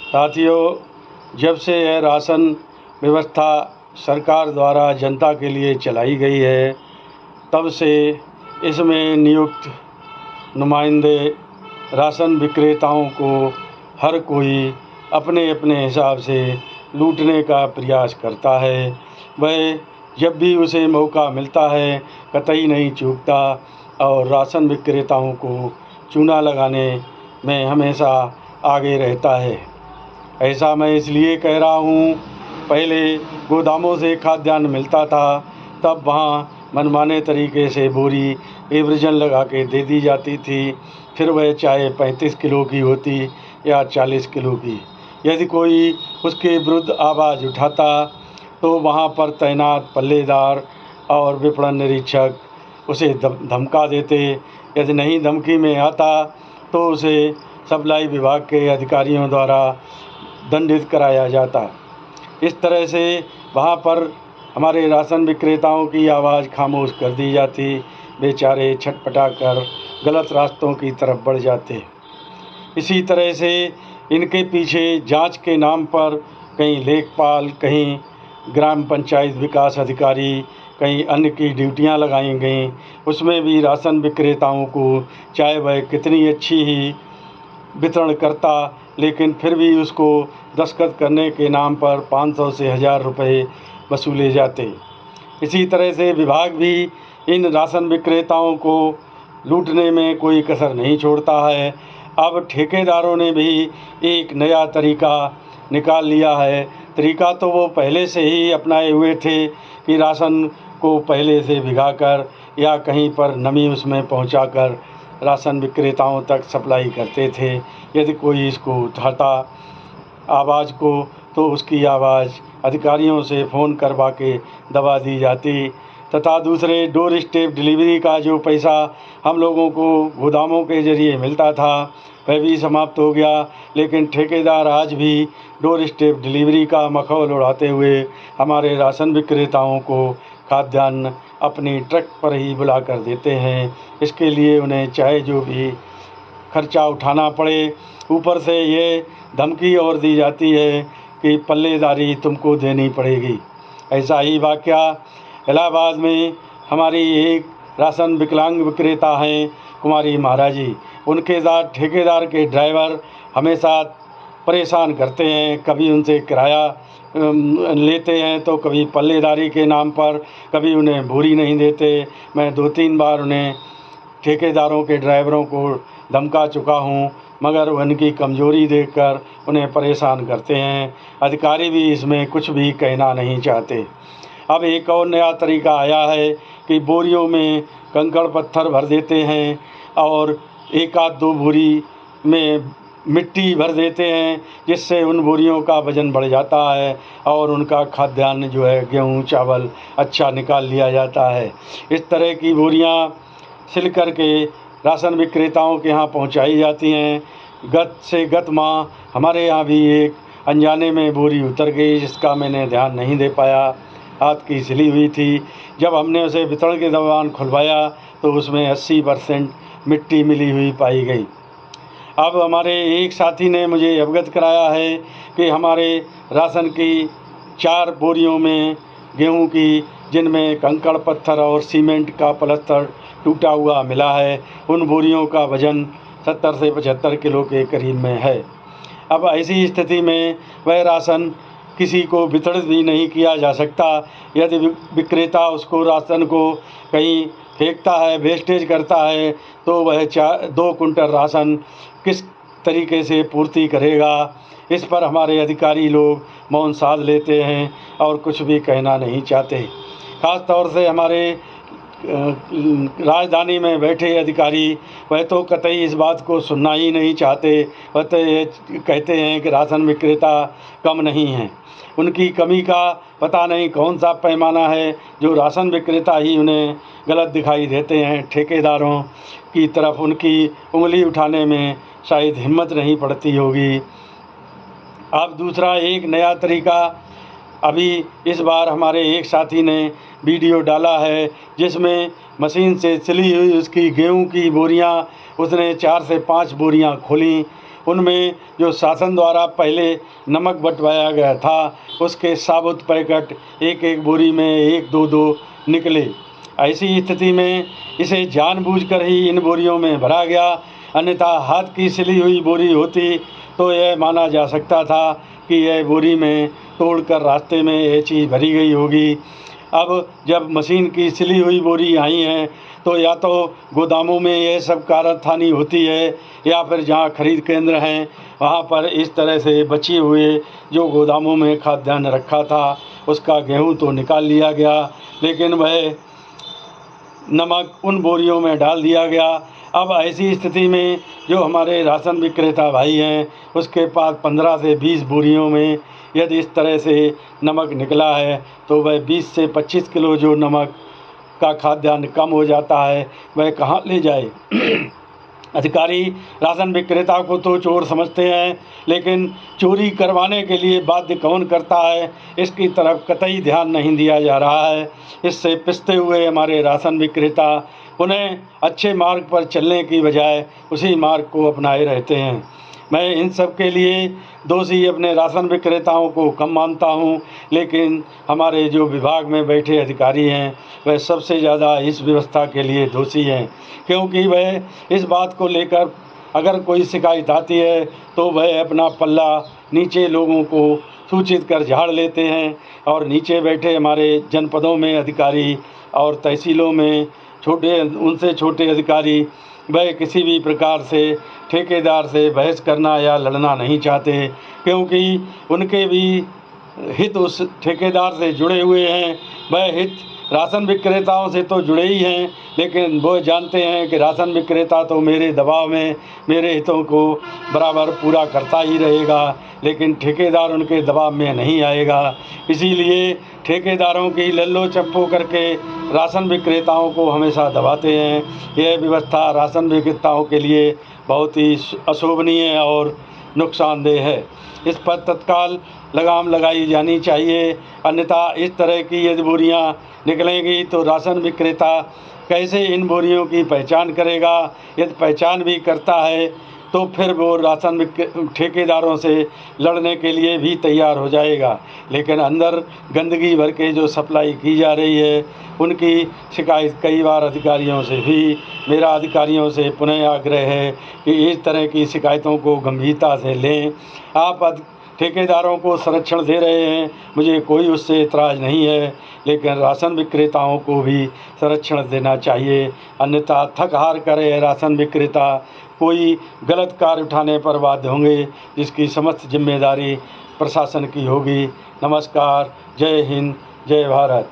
साथियों, जब से यह राशन व्यवस्था सरकार द्वारा जनता के लिए चलाई गई है, तब से इसमें नियुक्त नुमाइंदे राशन विक्रेताओं को हर कोई अपने अपने हिसाब से लूटने का प्रयास करता है। वह जब भी उसे मौका मिलता है कतई नहीं चूकता और राशन विक्रेताओं को चूना लगाने में हमेशा आगे रहता है। ऐसा मैं इसलिए कह रहा हूँ, पहले गोदामों से खाद्यान्न मिलता था, तब वहाँ मनमाने तरीके से बोरी एवरेजन लगा के दे दी जाती थी। फिर वह चाहे 35 किलो की होती या 40 किलो की, यदि कोई उसके विरुद्ध आवाज़ उठाता तो वहाँ पर तैनात पल्लेदार और विपणन निरीक्षक उसे धमका देते। यदि नहीं धमकी में आता तो उसे सप्लाई विभाग के अधिकारियों द्वारा दंडित कराया जाता। इस तरह से वहाँ पर हमारे राशन विक्रेताओं की आवाज़ खामोश कर दी जाती। बेचारे छटपटा कर गलत रास्तों की तरफ बढ़ जाते। इसी तरह से इनके पीछे जांच के नाम पर कहीं लेखपाल, कहीं ग्राम पंचायत विकास अधिकारी, कहीं अन्य की ड्यूटियां लगाई गईं। उसमें भी राशन विक्रेताओं को चाहे वह कितनी अच्छी ही वितरण करता, लेकिन फिर भी उसको दस्तखत करने के नाम पर 500 से 1000 रुपये वसूले जाते। इसी तरह से विभाग भी इन राशन विक्रेताओं को लूटने में कोई कसर नहीं छोड़ता है। अब ठेकेदारों ने भी एक नया तरीका निकाल लिया है। तरीका तो वो पहले से ही अपनाए हुए थे कि राशन को पहले से भिगाकर या कहीं पर नमी उसमें पहुंचाकर राशन विक्रेताओं तक सप्लाई करते थे। यदि कोई इसको उठाता आवाज़ को तो उसकी आवाज़ अधिकारियों से फ़ोन करवा के दबा दी जाती तथा दूसरे डोर स्टेप डिलीवरी का जो पैसा हम लोगों को गोदामों के ज़रिए मिलता था वह भी समाप्त हो गया। लेकिन ठेकेदार आज भी डोर स्टेप डिलीवरी का मखौल उड़ाते हुए हमारे राशन विक्रेताओं को खाद्यान्न अपनी ट्रक पर ही बुला कर देते हैं। इसके लिए उन्हें चाहे जो भी खर्चा उठाना पड़े, ऊपर से ये धमकी और दी जाती है कि पल्लेदारी तुमको देनी पड़ेगी। ऐसा ही वाक़या इलाहाबाद में हमारी एक राशन विकलांग विक्रेता हैं कुमारी महाराज जी, उनके साथ ठेकेदार के ड्राइवर हमेशा परेशान करते हैं। कभी उनसे किराया लेते हैं तो कभी पल्लेदारी के नाम पर, कभी उन्हें बोरी नहीं देते। मैं 2-3 बार उन्हें ठेकेदारों के ड्राइवरों को धमका चुका हूँ, मगर उनकी कमज़ोरी देखकर उन्हें परेशान करते हैं। अधिकारी भी इसमें कुछ भी कहना नहीं चाहते। अब एक और नया तरीका आया है कि बोरियों में कंकड़ पत्थर भर देते हैं और 1-2 बोरी में मिट्टी भर देते हैं, जिससे उन बोरियों का वज़न बढ़ जाता है और उनका खाद्यान्न जो है गेहूँ चावल अच्छा निकाल लिया जाता है। इस तरह की बोरियां सिल कर के राशन विक्रेताओं के यहाँ पहुँचाई जाती हैं। गत माह हमारे यहाँ भी एक अनजाने में बोरी उतर गई, जिसका मैंने ध्यान नहीं दे पाया। हाथ की सिली हुई थी। जब हमने उसे वितरण के दौरान खुलवाया तो उसमें 80% मिट्टी मिली हुई पाई गई। अब हमारे एक साथी ने मुझे अवगत कराया है कि हमारे राशन की 4 बोरियों में गेहूं की, जिनमें कंकड़ पत्थर और सीमेंट का पलस्तर टूटा हुआ मिला है, उन बोरियों का वज़न 70 से 75 किलो के करीब में है। अब ऐसी स्थिति में वह राशन किसी को वितरित भी नहीं किया जा सकता। यदि विक्रेता उसको राशन को कहीं फेंकता है, वेस्टेज करता है, तो वह 2 कुंटल राशन किस तरीके से पूर्ति करेगा। इस पर हमारे अधिकारी लोग मौन साध लेते हैं और कुछ भी कहना नहीं चाहते। ख़ास तौर से हमारे राजधानी में बैठे अधिकारी, वह तो कतई इस बात को सुनना ही नहीं चाहते। वह तो ये कहते हैं कि राशन विक्रेता कम नहीं हैं। उनकी कमी का पता नहीं कौन सा पैमाना है जो राशन विक्रेता ही उन्हें गलत दिखाई देते हैं। ठेकेदारों की तरफ उनकी उंगली उठाने में शायद हिम्मत नहीं पड़ती होगी। अब दूसरा एक नया तरीका अभी इस बार हमारे एक साथी ने वीडियो डाला है, जिसमें मशीन से सिली हुई उसकी गेहूं की बोरियां उसने 4 से 5 बोरियां खोलीं। उनमें जो शासन द्वारा पहले नमक बंटवाया गया था उसके साबुत पैकेट एक एक बोरी में 1-2 निकले। ऐसी स्थिति में इसे जानबूझकर ही इन बोरियों में भरा गया, अन्यथा हाथ की सिली हुई बोरी होती तो यह माना जा सकता था कि यह बोरी में तोड़कर रास्ते में ये चीज़ भरी गई होगी। अब जब मशीन की सिली हुई बोरी आई हैं तो या तो गोदामों में यह सब कारखानी होती है या फिर जहाँ खरीद केंद्र हैं वहाँ पर इस तरह से बचे हुए जो गोदामों में खाद्यान्न रखा था उसका गेहूँ तो निकाल लिया गया, लेकिन वह नमक उन बोरियों में डाल दिया गया। अब ऐसी स्थिति में जो हमारे राशन विक्रेता भाई हैं उसके पास 15 से 20 बोरियों में यदि इस तरह से नमक निकला है तो वह 20 से 25 किलो जो नमक का खाद्यान्न कम हो जाता है वह कहाँ ले जाए। अधिकारी राशन विक्रेता को तो चोर समझते हैं, लेकिन चोरी करवाने के लिए बाध्य कौन करता है इसकी तरफ कतई ध्यान नहीं दिया जा रहा है। इससे पिसते हुए हमारे राशन विक्रेता उन्हें अच्छे मार्ग पर चलने की बजाय उसी मार्ग को अपनाए रहते हैं। मैं इन सब के लिए दोषी अपने राशन विक्रेताओं को कम मानता हूं, लेकिन हमारे जो विभाग में बैठे अधिकारी हैं वह सबसे ज़्यादा इस व्यवस्था के लिए दोषी हैं, क्योंकि वह इस बात को लेकर अगर कोई शिकायत आती है तो वह अपना पल्ला नीचे लोगों को सूचित कर झाड़ लेते हैं और नीचे बैठे हमारे जनपदों में अधिकारी और तहसीलों में उनसे छोटे अधिकारी वह किसी भी प्रकार से ठेकेदार से बहस करना या लड़ना नहीं चाहते, क्योंकि उनके भी हित उस ठेकेदार से जुड़े हुए हैं। वह हित राशन विक्रेताओं से तो जुड़े ही हैं, लेकिन वो जानते हैं कि राशन विक्रेता तो मेरे दबाव में मेरे हितों को बराबर पूरा करता ही रहेगा, लेकिन ठेकेदार उनके दबाव में नहीं आएगा। इसीलिए ठेकेदारों की लल्लो चप्पो करके राशन विक्रेताओं को हमेशा दबाते हैं। यह व्यवस्था राशन विक्रेताओं के लिए बहुत ही अशोभनीय और नुकसानदेह है। इस पर तत्काल लगाम लगाई जानी चाहिए, अन्यथा इस तरह की यदि बोरियां निकलेंगी तो राशन विक्रेता कैसे इन बोरियों की पहचान करेगा। यदि पहचान भी करता है तो फिर वो राशन ठेकेदारों से लड़ने के लिए भी तैयार हो जाएगा, लेकिन अंदर गंदगी भर के जो सप्लाई की जा रही है उनकी शिकायत कई बार अधिकारियों से भी मेरा अधिकारियों से पुनः आग्रह है कि इस तरह की शिकायतों को गंभीरता से लें। आप ठेकेदारों को संरक्षण दे रहे हैं, मुझे कोई उससे इतराज़ नहीं है, लेकिन राशन विक्रेताओं को भी संरक्षण देना चाहिए, अन्यथा थक हार करे राशन विक्रेता कोई गलत कार्य उठाने पर बाध्य होंगे, जिसकी समस्त जिम्मेदारी प्रशासन की होगी। नमस्कार, जय हिंद, जय भारत।